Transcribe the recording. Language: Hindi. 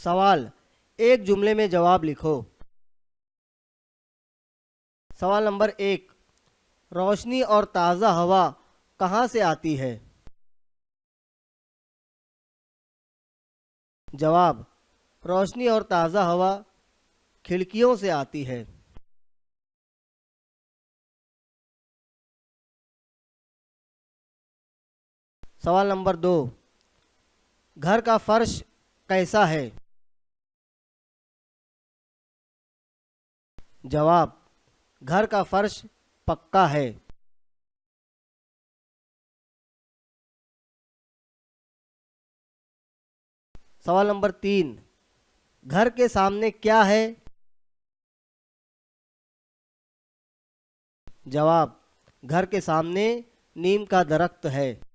सवाल, एक जुमले में जवाब लिखो। सवाल नंबर 1, रोशनी और ताज़ा हवा कहाँ से आती है? जवाब, रोशनी और ताज़ा हवा खिड़कियों से आती है। सवाल नंबर 2, घर का फर्श कैसा है? जवाब, घर का फर्श पक्का है। सवाल नंबर 3, घर के सामने क्या है? जवाब, घर के सामने नीम का दरख्त है।